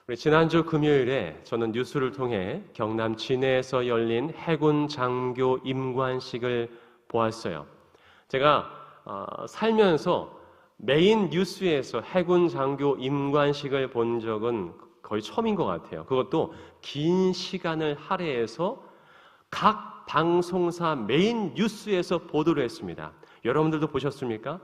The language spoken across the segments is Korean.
우리 지난주 금요일에 저는 뉴스를 통해 경남 진해에서 열린 해군 장교 임관식을 보았어요. 제가 살면서 메인 뉴스에서 해군 장교 임관식을 본 적은 거의 처음인 것 같아요. 그것도 긴 시간을 할애해서 각 방송사 메인 뉴스에서 보도를 했습니다. 여러분들도 보셨습니까?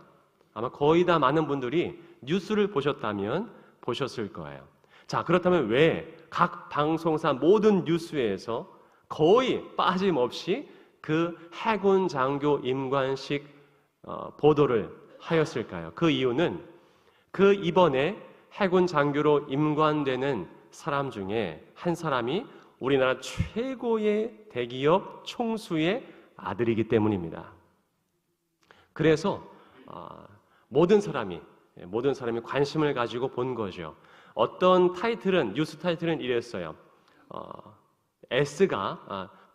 아마 거의 다 많은 분들이 뉴스를 보셨다면 보셨을 거예요. 자, 그렇다면 왜 각 방송사 모든 뉴스에서 거의 빠짐없이 그 해군 장교 임관식 보도를 하였을까요? 그 이유는 그 이번에 해군 장교로 임관되는 사람 중에 한 사람이 우리나라 최고의 대기업 총수의 아들이기 때문입니다. 그래서 모든 사람이 관심을 가지고 본 거죠. 어떤 타이틀은, 뉴스 타이틀은 이랬어요.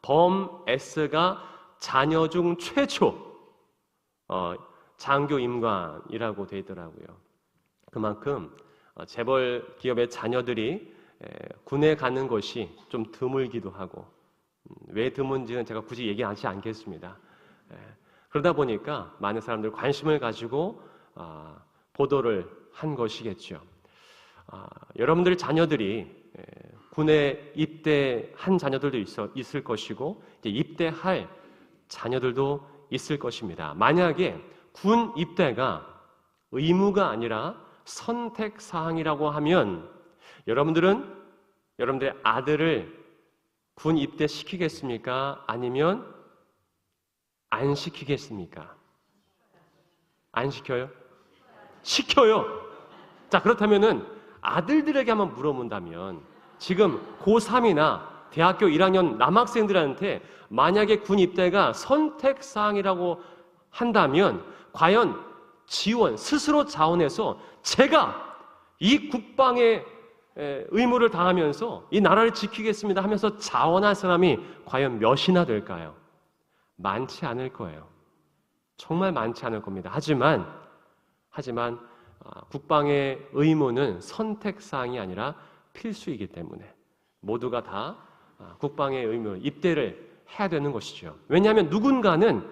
범 S가 자녀 중 최초 장교 임관이라고 되어 있더라고요. 그만큼 재벌 기업의 자녀들이 군에 가는 것이 좀 드물기도 하고, 왜 드문지는 제가 굳이 얘기하지 않겠습니다. 그러다 보니까 많은 사람들 관심을 가지고 보도를 한 것이겠죠. 여러분들의 자녀들이 군에 입대한 자녀들도 있을 것이고 이제 입대할 자녀들도 있을 것입니다. 만약에 군 입대가 의무가 아니라 선택사항이라고 하면 여러분들의 아들을 군 입대시키겠습니까? 아니면 안 시키겠습니까? 안 시켜요? 시켜요. 자, 그렇다면은 아들들에게 한번 물어본다면 지금 고3이나 대학교 1학년 남학생들한테 만약에 군 입대가 선택사항이라고 한다면 과연 스스로 자원해서 제가 이 국방의 의무를 다하면서 이 나라를 지키겠습니다 하면서 자원할 사람이 과연 몇이나 될까요? 많지 않을 거예요. 정말 많지 않을 겁니다. 하지만 국방의 의무는 선택사항이 아니라 필수이기 때문에 모두가 다 국방의 의무, 입대를 해야 되는 것이죠. 왜냐하면 누군가는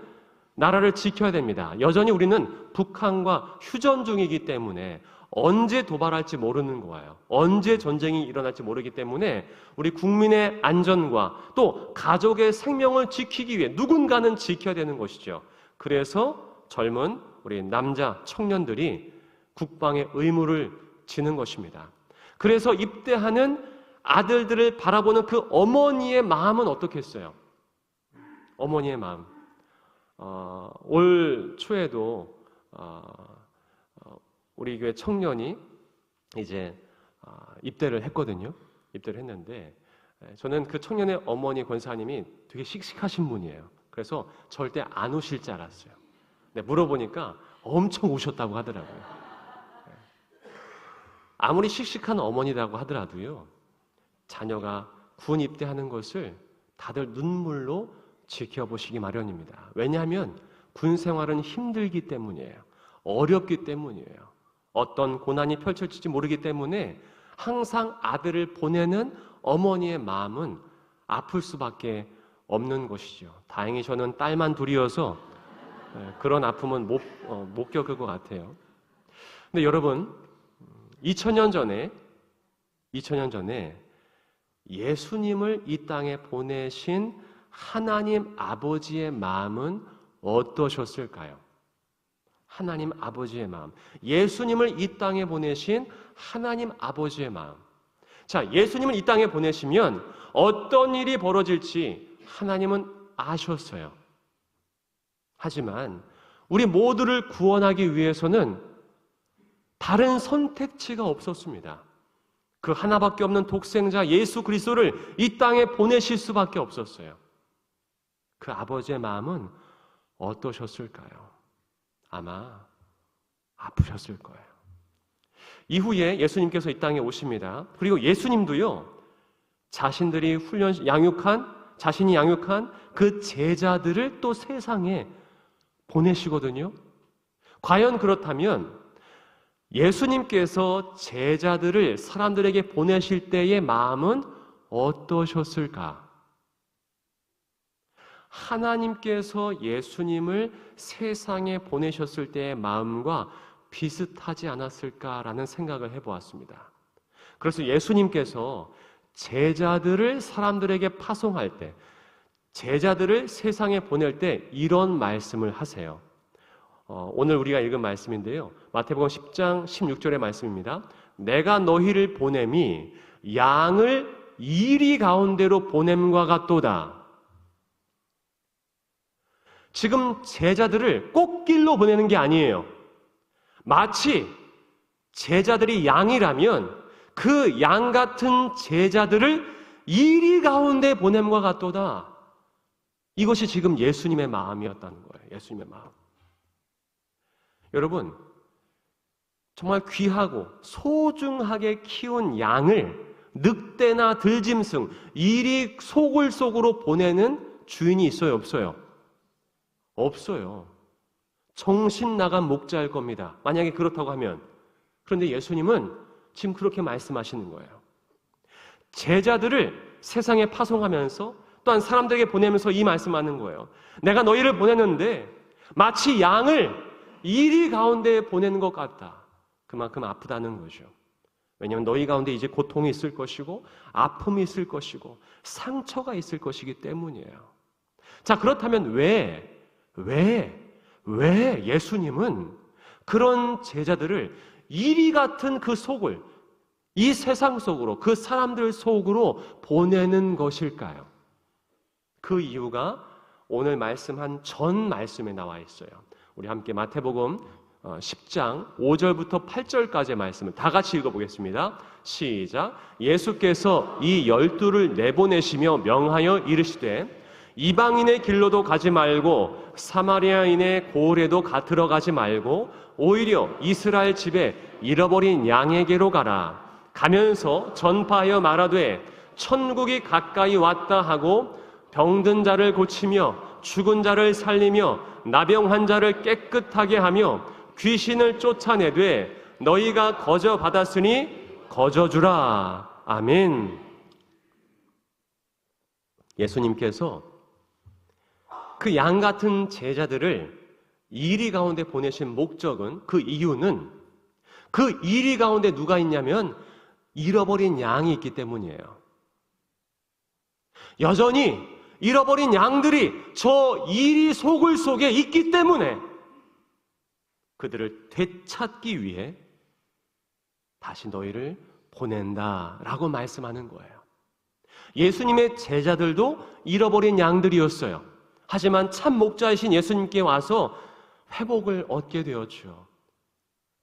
나라를 지켜야 됩니다. 여전히 우리는 북한과 휴전 중이기 때문에 언제 도발할지 모르는 거예요. 언제 전쟁이 일어날지 모르기 때문에 우리 국민의 안전과 또 가족의 생명을 지키기 위해 누군가는 지켜야 되는 것이죠. 그래서 젊은 우리 남자 청년들이 국방의 의무를 지는 것입니다. 그래서 입대하는 아들들을 바라보는 그 어머니의 마음은 어떻겠어요? 어머니의 마음. 올 초에도 우리 교회 청년이 이제 입대를 했거든요. 입대를 했는데 저는 그 청년의 어머니 권사님이 되게 씩씩하신 분이에요. 그래서 절대 안 오실 줄 알았어요. 근데 물어보니까 엄청 오셨다고 하더라고요. 아무리 씩씩한 어머니라고 하더라도요, 자녀가 군 입대하는 것을 다들 눈물로 지켜보시기 마련입니다. 왜냐하면 군 생활은 힘들기 때문이에요. 어렵기 때문이에요. 어떤 고난이 펼쳐질지 모르기 때문에 항상 아들을 보내는 어머니의 마음은 아플 수밖에 없는 것이죠. 다행히 저는 딸만 둘이어서 그런 아픔은 못 겪을 것 같아요. 근데 여러분, 2000년 전에 예수님을 이 땅에 보내신 하나님 아버지의 마음은 어떠셨을까요? 하나님 아버지의 마음. 예수님을 이 땅에 보내신 하나님 아버지의 마음. 자, 예수님을 이 땅에 보내시면 어떤 일이 벌어질지 하나님은 아셨어요. 하지만 우리 모두를 구원하기 위해서는 다른 선택지가 없었습니다. 그 하나밖에 없는 독생자 예수 그리스도를 이 땅에 보내실 수밖에 없었어요. 그 아버지의 마음은 어떠셨을까요? 아마 아프셨을 거예요. 이후에 예수님께서 이 땅에 오십니다. 그리고 예수님도요, 자신이 양육한 그 제자들을 또 세상에 보내시거든요. 과연 그렇다면 예수님께서 제자들을 사람들에게 보내실 때의 마음은 어떠셨을까? 하나님께서 예수님을 세상에 보내셨을 때의 마음과 비슷하지 않았을까라는 생각을 해보았습니다. 그래서 예수님께서 제자들을 사람들에게 파송할 때, 제자들을 세상에 보낼 때 이런 말씀을 하세요. 오늘 우리가 읽은 말씀인데요. 마태복음 10장 16절의 말씀입니다. 내가 너희를 보냄이 양을 이리 가운데로 보냄과 같도다. 지금 제자들을 꽃길로 보내는 게 아니에요. 마치 제자들이 양이라면 그 양 같은 제자들을 이리 가운데 보냄과 같도다. 이것이 지금 예수님의 마음이었다는 거예요. 예수님의 마음. 여러분, 정말 귀하고 소중하게 키운 양을 늑대나 들짐승, 이리 소굴 속으로 보내는 주인이 있어요? 없어요? 없어요. 정신 나간 목자일 겁니다. 만약에 그렇다고 하면. 그런데 예수님은 지금 그렇게 말씀하시는 거예요. 제자들을 세상에 파송하면서 또한 사람들에게 보내면서 이 말씀하는 거예요. 내가 너희를 보냈는데 마치 양을 이리 가운데 보내는 것 같다. 그만큼 아프다는 거죠. 왜냐하면 너희 가운데 이제 고통이 있을 것이고 아픔이 있을 것이고 상처가 있을 것이기 때문이에요. 자, 그렇다면 왜 예수님은 그런 제자들을 이리 같은 그 속을 이 세상 속으로, 그 사람들 속으로 보내는 것일까요? 그 이유가 오늘 말씀한 전 말씀에 나와 있어요. 우리 함께 마태복음 10장 5절부터 8절까지의 말씀을 다 같이 읽어보겠습니다. 시작. 예수께서 이 12를 내보내시며 명하여 이르시되 이방인의 길로도 가지 말고 사마리아인의 고을에도 들어가지 말고 오히려 이스라엘 집에 잃어버린 양에게로 가라. 가면서 전파하여 말하되 천국이 가까이 왔다 하고 병든 자를 고치며 죽은 자를 살리며 나병한 자를 깨끗하게 하며 귀신을 쫓아내되 너희가 거저 받았으니 거저 주라. 아멘. 예수님께서 그 양 같은 제자들을 이리 가운데 보내신 목적은, 그 이유는 그 이리 가운데 누가 있냐면 잃어버린 양이 있기 때문이에요. 여전히 잃어버린 양들이 저 이리 소굴 속에 있기 때문에 그들을 되찾기 위해 다시 너희를 보낸다라고 말씀하는 거예요. 예수님의 제자들도 잃어버린 양들이었어요. 하지만 참 목자이신 예수님께 와서 회복을 얻게 되었죠.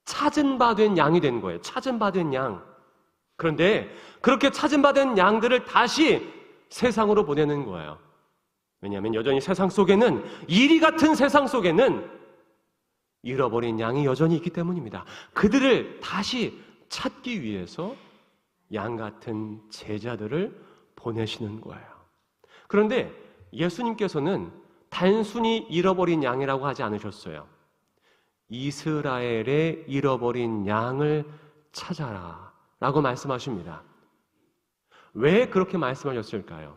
찾은 바 된 양이 된 거예요. 찾은 바 된 양. 그런데 그렇게 찾은 바 된 양들을 다시 세상으로 보내는 거예요. 왜냐하면 여전히 세상 속에는, 이리 같은 세상 속에는 잃어버린 양이 여전히 있기 때문입니다. 그들을 다시 찾기 위해서 양 같은 제자들을 보내시는 거예요. 그런데 예수님께서는 단순히 잃어버린 양이라고 하지 않으셨어요. 이스라엘의 잃어버린 양을 찾아라 라고 말씀하십니다. 왜 그렇게 말씀하셨을까요?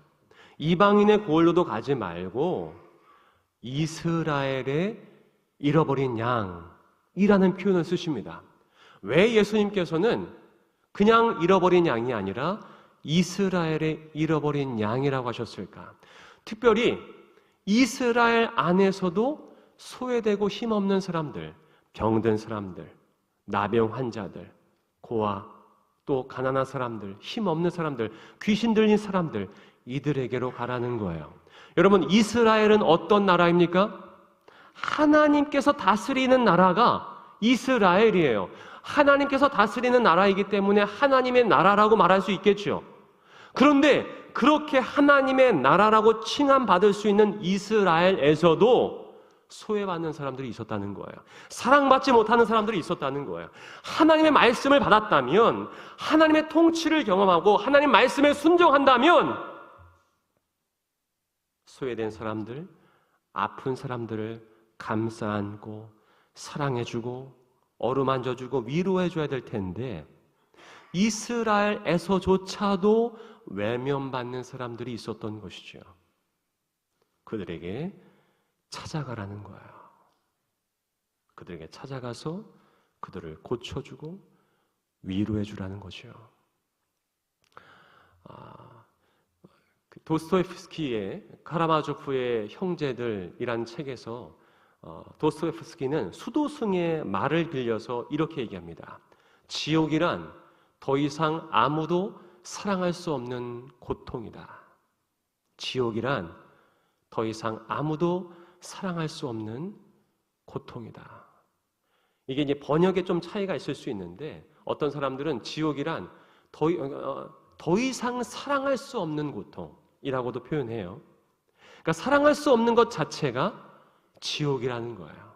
이방인의 고을로도 가지 말고 이스라엘의 잃어버린 양이라는 표현을 쓰십니다. 왜 예수님께서는 그냥 잃어버린 양이 아니라 이스라엘의 잃어버린 양이라고 하셨을까? 특별히 이스라엘 안에서도 소외되고 힘없는 사람들, 병든 사람들, 나병 환자들, 고아, 또 가난한 사람들, 힘없는 사람들, 귀신 들린 사람들, 이들에게로 가라는 거예요. 여러분, 이스라엘은 어떤 나라입니까? 하나님께서 다스리는 나라가 이스라엘이에요. 하나님께서 다스리는 나라이기 때문에 하나님의 나라라고 말할 수 있겠죠. 그런데 그렇게 하나님의 나라라고 칭함받을 수 있는 이스라엘에서도 소외받는 사람들이 있었다는 거예요. 사랑받지 못하는 사람들이 있었다는 거예요. 하나님의 말씀을 받았다면, 하나님의 통치를 경험하고 하나님 말씀에 순종한다면 소외된 사람들, 아픈 사람들을 감싸 안고 사랑해주고 어루만져주고 위로해줘야 될 텐데 이스라엘에서조차도 외면받는 사람들이 있었던 것이죠. 그들에게 찾아가라는 거예요. 그들에게 찾아가서 그들을 고쳐주고 위로해주라는 거죠. 도스토옙스키의 카라마조프의 형제들이란 책에서 도스토옙스키는 수도승의 말을 빌려서 이렇게 얘기합니다. 지옥이란 더 이상 아무도 사랑할 수 없는 고통이다. 지옥이란 더 이상 아무도 사랑할 수 없는 고통이다. 이게 이제 번역에 좀 차이가 있을 수 있는데 어떤 사람들은 지옥이란 더 이상 사랑할 수 없는 고통이라고도 표현해요. 그러니까 사랑할 수 없는 것 자체가 지옥이라는 거예요.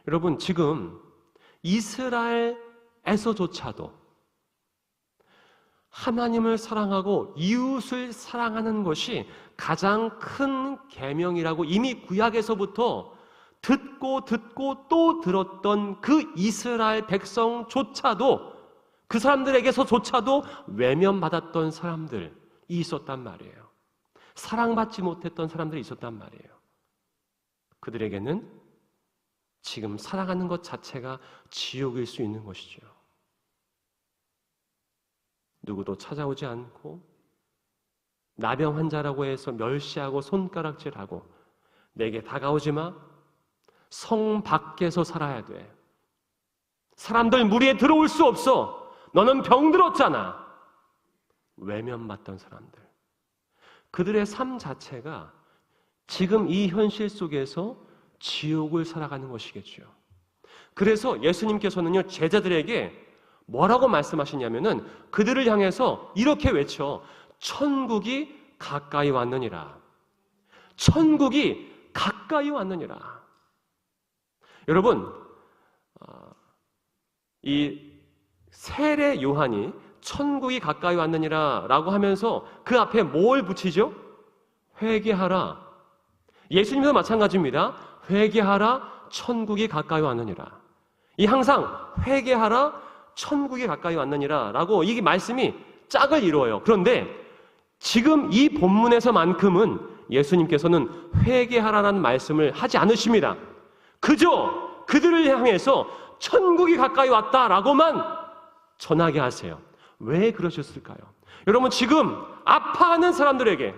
여러분, 지금 이스라엘에서조차도 하나님을 사랑하고 이웃을 사랑하는 것이 가장 큰 계명이라고 이미 구약에서부터 듣고 또 들었던 그 이스라엘 백성조차도, 그 사람들에게서조차도 외면받았던 사람들이 있었단 말이에요. 사랑받지 못했던 사람들이 있었단 말이에요. 그들에게는 지금 사랑하는 것 자체가 지옥일 수 있는 것이죠. 누구도 찾아오지 않고 나병 환자라고 해서 멸시하고 손가락질하고 내게 다가오지 마. 성 밖에서 살아야 돼. 사람들 무리에 들어올 수 없어. 너는 병들었잖아. 외면받던 사람들. 그들의 삶 자체가 지금 이 현실 속에서 지옥을 살아가는 것이겠죠. 그래서 예수님께서는요, 제자들에게 뭐라고 말씀하시냐면은 그들을 향해서 이렇게 외쳐 천국이 가까이 왔느니라. 천국이 가까이 왔느니라. 여러분, 이 세례 요한이 천국이 가까이 왔느니라 라고 하면서 그 앞에 뭘 붙이죠? 회개하라. 예수님도 마찬가지입니다. 회개하라, 천국이 가까이 왔느니라. 이 항상 회개하라, 천국이 가까이 왔느니라 라고 이 말씀이 짝을 이루어요. 그런데 지금 이 본문에서만큼은 예수님께서는 회개하라는 말씀을 하지 않으십니다. 그저 그들을 향해서 천국이 가까이 왔다라고만 전하게 하세요. 왜 그러셨을까요? 여러분, 지금 아파하는 사람들에게,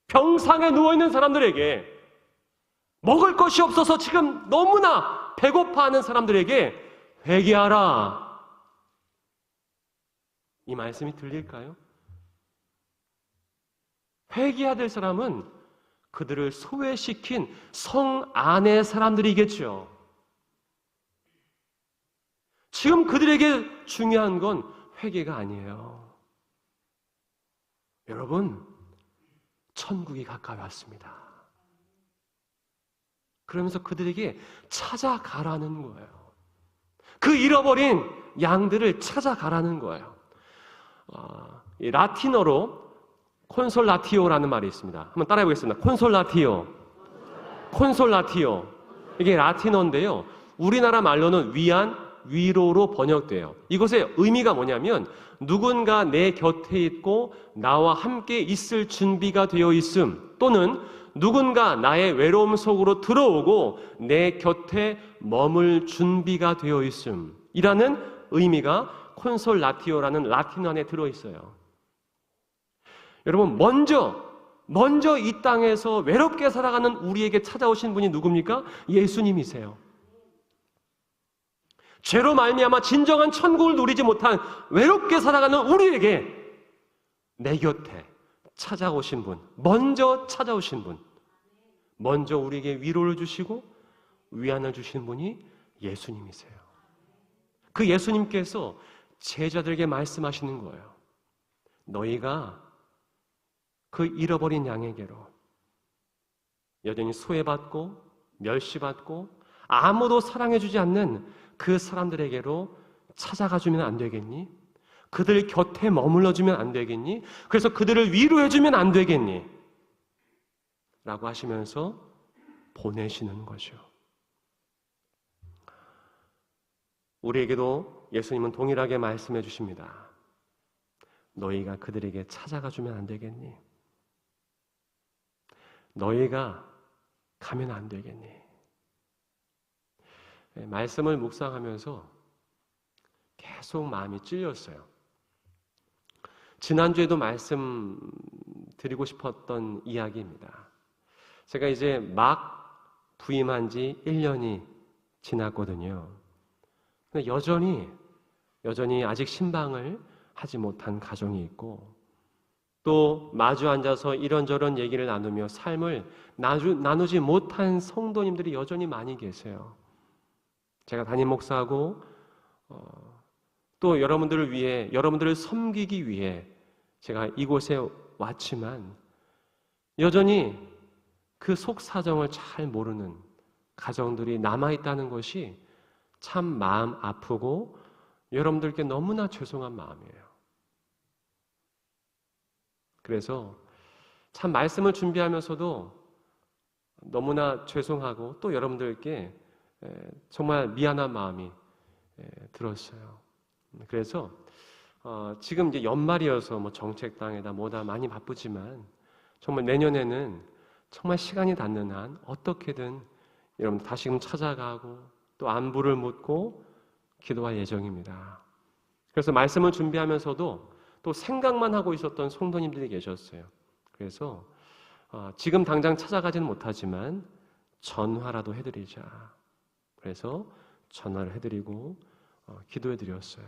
병상에 누워있는 사람들에게, 먹을 것이 없어서 지금 너무나 배고파하는 사람들에게 회개하라. 이 말씀이 들릴까요? 회개해야 될 사람은 그들을 소외시킨 성 안의 사람들이겠죠. 지금 그들에게 중요한 건 회개가 아니에요. 여러분, 천국이 가까이 왔습니다. 그러면서 그들에게 찾아가라는 거예요. 그 잃어버린 양들을 찾아가라는 거예요. 이 라틴어로 콘솔라티오라는 말이 있습니다. 한번 따라해 보겠습니다. 콘솔라티오. 콘솔라티오. 이게 라틴어인데요. 우리나라 말로는 위안, 위로로 번역돼요. 이것의 의미가 뭐냐면 누군가 내 곁에 있고 나와 함께 있을 준비가 되어 있음, 또는 누군가 나의 외로움 속으로 들어오고 내 곁에 머물 준비가 되어 있음 이라는 의미가 콘솔라티오라는 라틴어 안에 들어있어요. 여러분, 먼저 이 땅에서 외롭게 살아가는 우리에게 찾아오신 분이 누굽니까? 예수님이세요. 죄로 말미암아 진정한 천국을 누리지 못한 외롭게 살아가는 우리에게 내 곁에 찾아오신 분, 먼저 찾아오신 분, 먼저 우리에게 위로를 주시고 위안을 주신 분이 예수님이세요. 그 예수님께서 제자들에게 말씀하시는 거예요. 너희가 그 잃어버린 양에게로, 여전히 소외받고 멸시받고 아무도 사랑해주지 않는 그 사람들에게로 찾아가주면 안 되겠니? 그들 곁에 머물러주면 안 되겠니? 그래서 그들을 위로해주면 안 되겠니? 라고 하시면서 보내시는 거죠. 우리에게도 예수님은 동일하게 말씀해 주십니다. 너희가 그들에게 찾아가 주면 안 되겠니? 너희가 가면 안 되겠니? 말씀을 묵상하면서 계속 마음이 찔렸어요. 지난주에도 말씀드리고 싶었던 이야기입니다. 제가 이제 막 부임한 지 1년이 지났거든요. 근데 여전히 아직 신방을 하지 못한 가정이 있고, 또 마주 앉아서 이런저런 얘기를 나누며 삶을 나누지 못한 성도님들이 여전히 많이 계세요. 제가 담임 목사하고 또 여러분들을 위해, 여러분들을 섬기기 위해 제가 이곳에 왔지만 여전히 그 속 사정을 잘 모르는 가정들이 남아있다는 것이 참 마음 아프고 여러분들께 너무나 죄송한 마음이에요. 그래서 참 말씀을 준비하면서도 너무나 죄송하고 또 여러분들께 정말 미안한 마음이 들었어요. 그래서 지금 이제 연말이어서 뭐 정책당에다 뭐다 많이 바쁘지만 정말 내년에는 정말 시간이 닿는 한 어떻게든 여러분 다시금 찾아가고 또 안부를 묻고 기도할 예정입니다. 그래서 말씀을 준비하면서도 또 생각만 하고 있었던 성도님들이 계셨어요. 그래서 지금 당장 찾아가지는 못하지만 전화라도 해드리자. 그래서 전화를 해드리고 기도해드렸어요.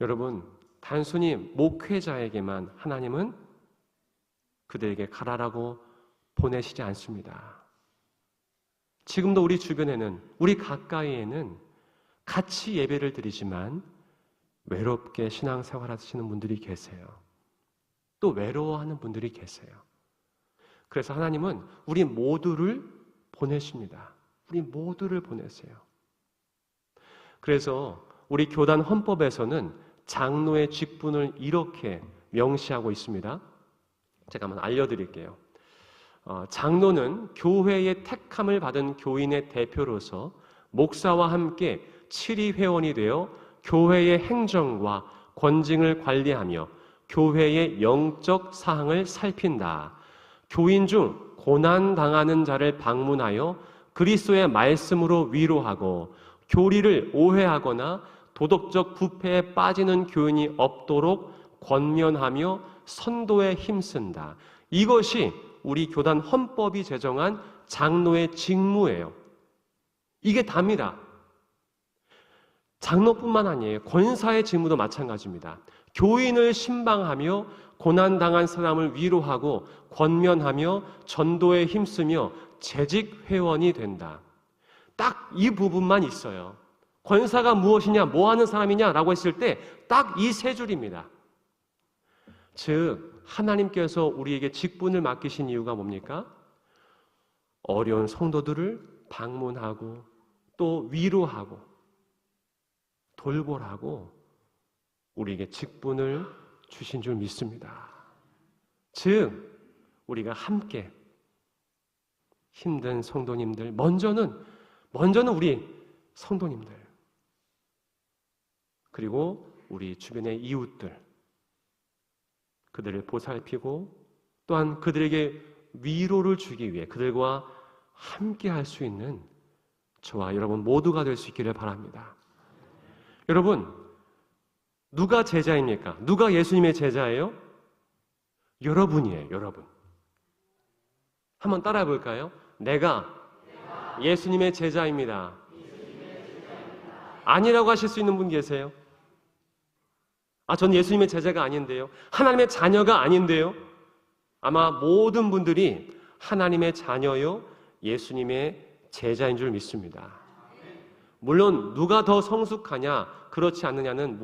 여러분, 단순히 목회자에게만 하나님은 그들에게 가라라고 보내시지 않습니다. 지금도 우리 주변에는, 우리 가까이에는 같이 예배를 드리지만 외롭게 신앙생활 하시는 분들이 계세요. 또 외로워하는 분들이 계세요. 그래서 하나님은 우리 모두를 보내십니다. 우리 모두를 보내세요. 그래서 우리 교단 헌법에서는 장로의 직분을 이렇게 명시하고 있습니다. 제가 한번 알려드릴게요. 장로는 교회의 택함을 받은 교인의 대표로서 목사와 함께 7위 회원이 되어 교회의 행정과 권징을 관리하며 교회의 영적 사항을 살핀다. 교인 중 고난당하는 자를 방문하여 그리스도의 말씀으로 위로하고 교리를 오해하거나 도덕적 부패에 빠지는 교인이 없도록 권면하며 선도에 힘쓴다. 이것이 우리 교단 헌법이 제정한 장로의 직무예요. 이게 답니다. 장로뿐만 아니에요. 권사의 직무도 마찬가지입니다. 교인을 신방하며 고난당한 사람을 위로하고 권면하며 전도에 힘쓰며 재직 회원이 된다. 딱 이 부분만 있어요. 권사가 무엇이냐, 뭐 하는 사람이냐라고 했을 때 딱 이 세 줄입니다. 즉 하나님께서 우리에게 직분을 맡기신 이유가 뭡니까? 어려운 성도들을 방문하고 또 위로하고 돌보라고 우리에게 직분을 주신 줄 믿습니다. 즉 우리가 함께 힘든 성도님들, 먼저는 우리 성도님들, 그리고 우리 주변의 이웃들, 그들을 보살피고 또한 그들에게 위로를 주기 위해 그들과 함께 할 수 있는 저와 여러분 모두가 될 수 있기를 바랍니다. 여러분, 누가 제자입니까? 누가 예수님의 제자예요? 여러분이에요, 여러분. 한번 따라해 볼까요? 내가 예수님의 제자입니다. 아니라고 하실 수 있는 분 계세요? 전 예수님의 제자가 아닌데요. 하나님의 자녀가 아닌데요. 아마 모든 분들이 하나님의 자녀요, 예수님의 제자인 줄 믿습니다. 물론 누가 더 성숙하냐, 그렇지 않느냐는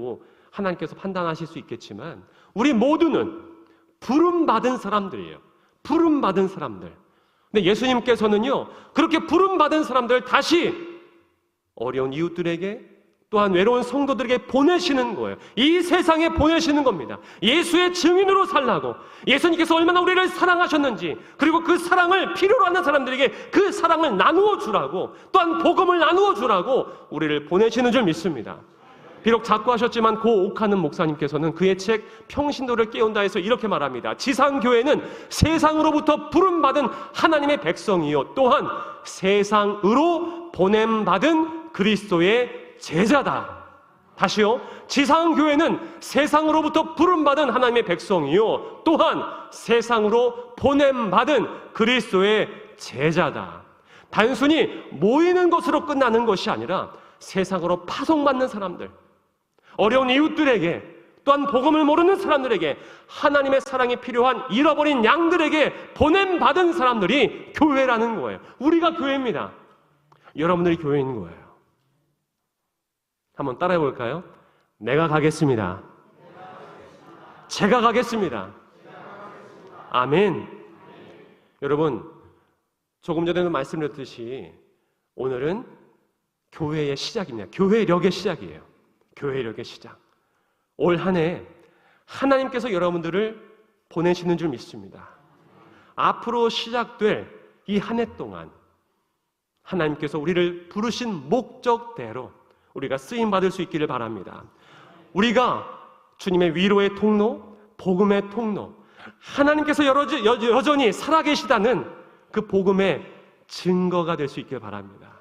하나님께서 판단하실 수 있겠지만 우리 모두는 부름받은 사람들이에요. 부름받은 사람들. 근데 예수님께서는요, 그렇게 부름받은 사람들 다시 어려운 이웃들에게 또한 외로운 성도들에게 보내시는 거예요. 이 세상에 보내시는 겁니다. 예수의 증인으로 살라고, 예수님께서 얼마나 우리를 사랑하셨는지, 그리고 그 사랑을 필요로 하는 사람들에게 그 사랑을 나누어 주라고, 또한 복음을 나누어 주라고 우리를 보내시는 줄 믿습니다. 비록 자꾸 하셨지만 고 옥하는 목사님께서는 그의 책 평신도를 깨운다에서 이렇게 말합니다. 지상교회는 세상으로부터 부름받은 하나님의 백성이요, 또한 세상으로 보냄받은 그리스도의 제자다. 다시요. 지상교회는 세상으로부터 부름받은 하나님의 백성이요, 또한 세상으로 보냄받은 그리스도의 제자다. 단순히 모이는 것으로 끝나는 것이 아니라 세상으로 파송받는 사람들, 어려운 이웃들에게, 또한 복음을 모르는 사람들에게, 하나님의 사랑이 필요한 잃어버린 양들에게 보냄받은 사람들이 교회라는 거예요. 우리가 교회입니다. 여러분들이 교회인 거예요. 한번 따라해 볼까요? 내가 가겠습니다. 제가 가겠습니다. 아멘. 여러분, 조금 전에도 말씀드렸듯이 오늘은 교회의 시작입니다. 교회력의 시작이에요. 교회력의 시작. 올 한 해 하나님께서 여러분들을 보내시는 줄 믿습니다. 앞으로 시작될 이 한 해 동안 하나님께서 우리를 부르신 목적대로 우리가 쓰임받을 수 있기를 바랍니다. 우리가 주님의 위로의 통로, 복음의 통로, 하나님께서 여전히 살아계시다는 그 복음의 증거가 될 수 있기를 바랍니다.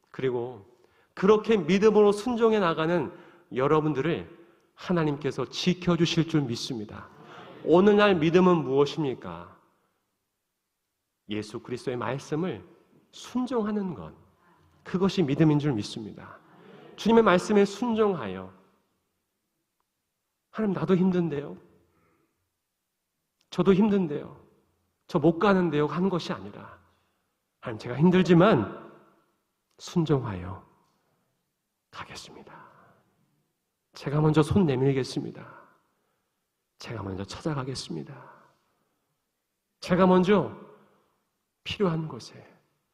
그리고 그렇게 믿음으로 순종해 나가는 여러분들을 하나님께서 지켜주실 줄 믿습니다. 오늘날 믿음은 무엇입니까? 예수 그리스도의 말씀을 순종하는 것, 그것이 믿음인 줄 믿습니다. 주님의 말씀에 순종하여, 하나님 나도 힘든데요, 저도 힘든데요, 저 못 가는데요 하는 것이 아니라, 하나님 제가 힘들지만 순종하여 가겠습니다. 제가 먼저 손 내밀겠습니다. 제가 먼저 찾아가겠습니다. 제가 먼저 필요한 곳에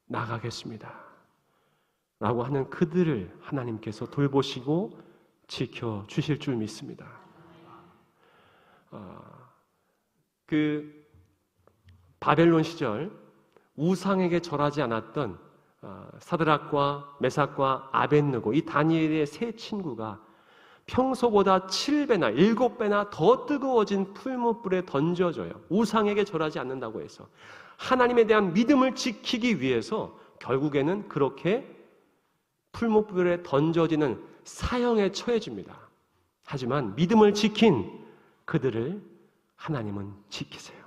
나가겠습니다. 라고 하는 그들을 하나님께서 돌보시고 지켜주실 줄 믿습니다. 그 바벨론 시절 우상에게 절하지 않았던 사드락과 메삭과 아벳느고, 이 다니엘의 세 친구가 평소보다 7배나 7배나 더 뜨거워진 풀무불에 던져져요. 우상에게 절하지 않는다고 해서 하나님에 대한 믿음을 지키기 위해서 결국에는 그렇게 풀무불에 던져지는 사형에 처해집니다. 하지만 믿음을 지킨 그들을 하나님은 지키세요.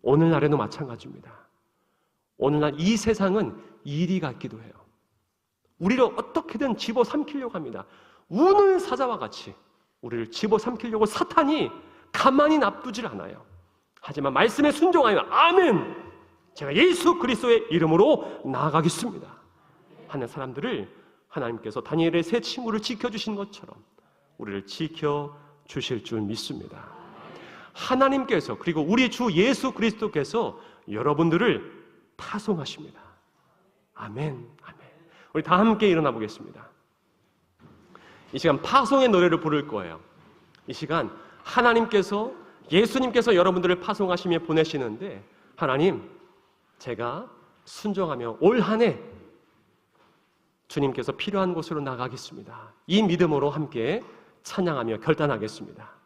오늘날에도 마찬가지입니다. 오늘날 이 세상은 이리 같기도 해요. 우리를 어떻게든 집어삼키려고 합니다. 우는 사자와 같이 우리를 집어삼키려고 사탄이 가만히 놔두질 않아요. 하지만 말씀에 순종하여 아멘, 제가 예수 그리스도의 이름으로 나아가겠습니다 하는 사람들을 하나님께서 다니엘의 세 친구를 지켜주신 것처럼 우리를 지켜주실 줄 믿습니다. 하나님께서, 그리고 우리 주 예수 그리스도께서 여러분들을 파송하십니다. 아멘, 아멘. 우리 다 함께 일어나 보겠습니다. 이 시간 파송의 노래를 부를 거예요. 이 시간 하나님께서, 예수님께서 여러분들을 파송하시며 보내시는데, 하나님, 제가 순종하며 올 한 해 주님께서 필요한 곳으로 나가겠습니다. 이 믿음으로 함께 찬양하며 결단하겠습니다.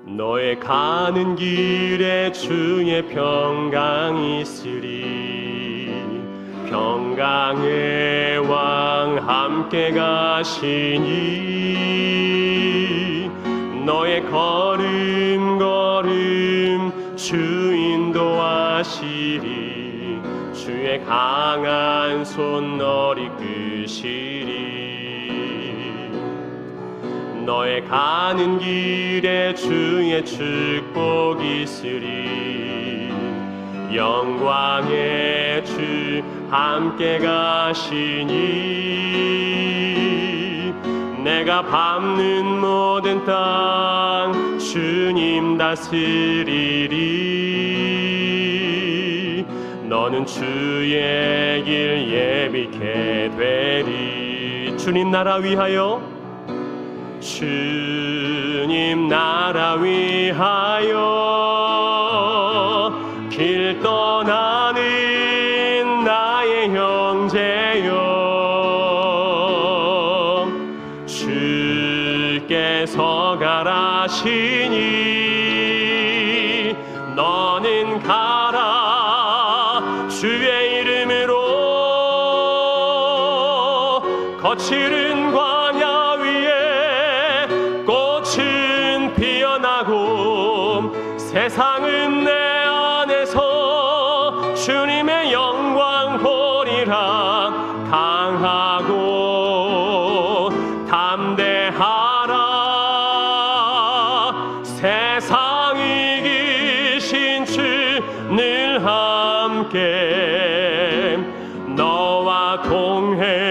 너의 가는 길에 주의 평강이 있으리. 평강의 왕 함께 가시니 너의 걸음 주 인도하시리. 주의 강한 손 널 이끄시리. 너의 가는 길에 주의 축복이 있으리. 영광의 주 함께 가시니 내가 밟는 모든 땅 주님 다스리리. 너는 주의 길 예비케 되리. 주님 나라 위하여, 주님 나라 위하여 길 떠나는 나의 형제여, 주께서 가라시니 너는 가라. 주의 이름으로 거칠은 광야 위에 꽃은 피어나고 세상은 내 안에서 주님의 영광 보리라. 강하고 담대하라. 세상 이기신 주 늘 함께 너와 동행하시며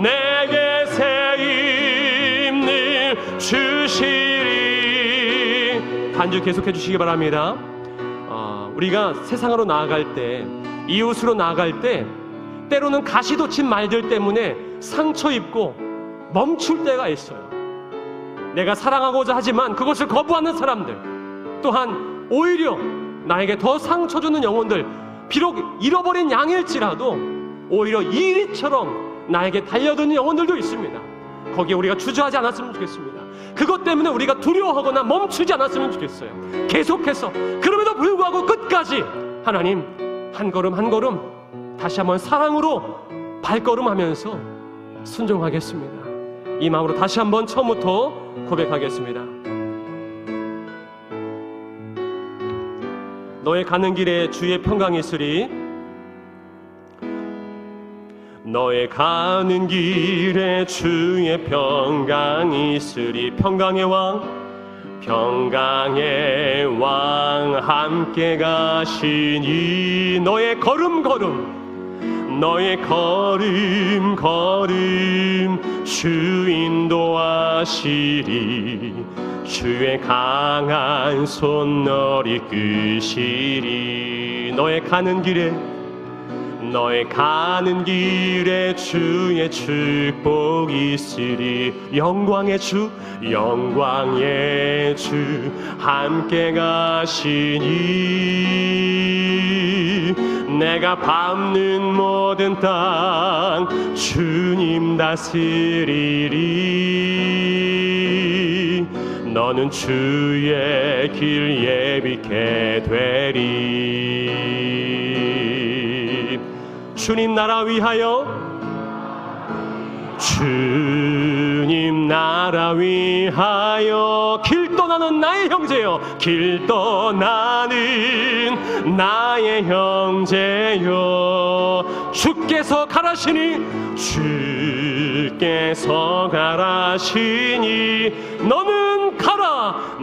내게 새 힘 늘 주시리. 한 주 계속해 주시기 바랍니다. 우리가 세상으로 나아갈 때, 이웃으로 나아갈 때 때로는 가시돋친 말들 때문에 상처 입고 멈출 때가 있어요. 내가 사랑하고자 하지만 그것을 거부하는 사람들, 또한 오히려 나에게 더 상처 주는 영혼들, 비록 잃어버린 양일지라도 오히려 이리처럼 나에게 달려드는 영혼들도 있습니다. 거기에 우리가 주저하지 않았으면 좋겠습니다. 그것 때문에 우리가 두려워하거나 멈추지 않았으면 좋겠어요. 계속해서, 그럼에도 불구하고 끝까지 하나님, 한 걸음 한 걸음 다시 한번 사랑으로 발걸음하면서 순종하겠습니다. 이 마음으로 다시 한번 처음부터 고백하겠습니다. 너의 가는 길에 주의 평강이 있으리. 너의 가는 길에 주의 평강이 있으리. 평강의 왕, 평강의 왕 함께 가시니 너의 걸음 너의 걸음 주 인도하시리. 주의 강한 손 너를 이끄시리. 너의 가는 길에 주의 축복이 있으리. 영광의 주 함께 가시니 내가 밟는 모든 땅 주님 다스리리. 너는 주의 길 예비케 되리. 주님 나라 위하여, 주님 나라 위하여 길 떠나는 나의 형제여, 길 떠나는 나의 형제여, 주께서 가라시니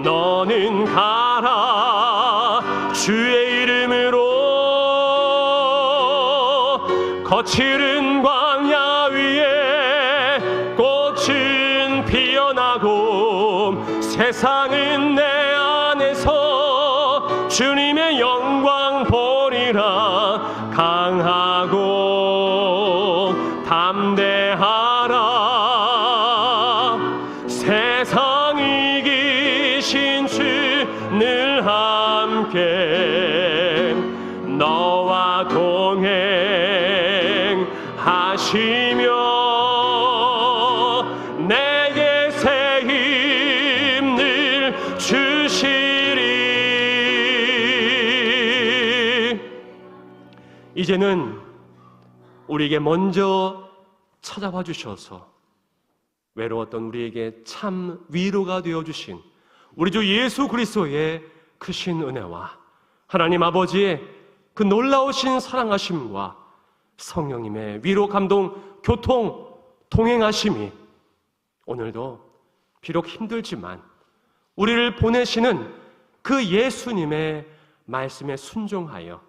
너는 가라. 주의 이름으로 거칠은 광야 위에 꽃은 피어나고 세상은 내 안에서 주님의 영광 보리라. 강하고 담대하라. 세상 이기신 주 늘 함께 너와 동행하시며 내게 새 힘 늘 주시리. 이제는 우리에게 먼저 찾아와 주셔서 외로웠던 우리에게 참 위로가 되어주신 우리 주 예수 그리스도의 크신 은혜와 하나님 아버지의 그 놀라우신 사랑하심과 성령님의 위로, 감동, 교통, 동행하심이 오늘도 비록 힘들지만 우리를 보내시는 그 예수님의 말씀에 순종하여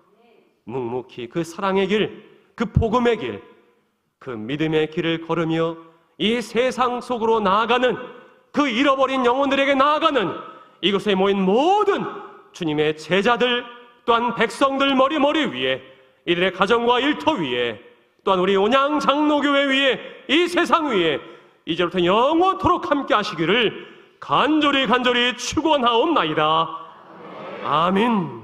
묵묵히 그 사랑의 길 그 복음의 길, 그 믿음의 길을 걸으며 이 세상 속으로 나아가는, 그 잃어버린 영혼들에게 나아가는 이곳에 모인 모든 주님의 제자들, 또한 백성들 머리 위에, 이들의 가정과 일터 위에, 또한 우리 온양 장로교회 위에, 이 세상 위에 이제부터 영원토록 함께 하시기를 간절히 축원하옵나이다. 아멘.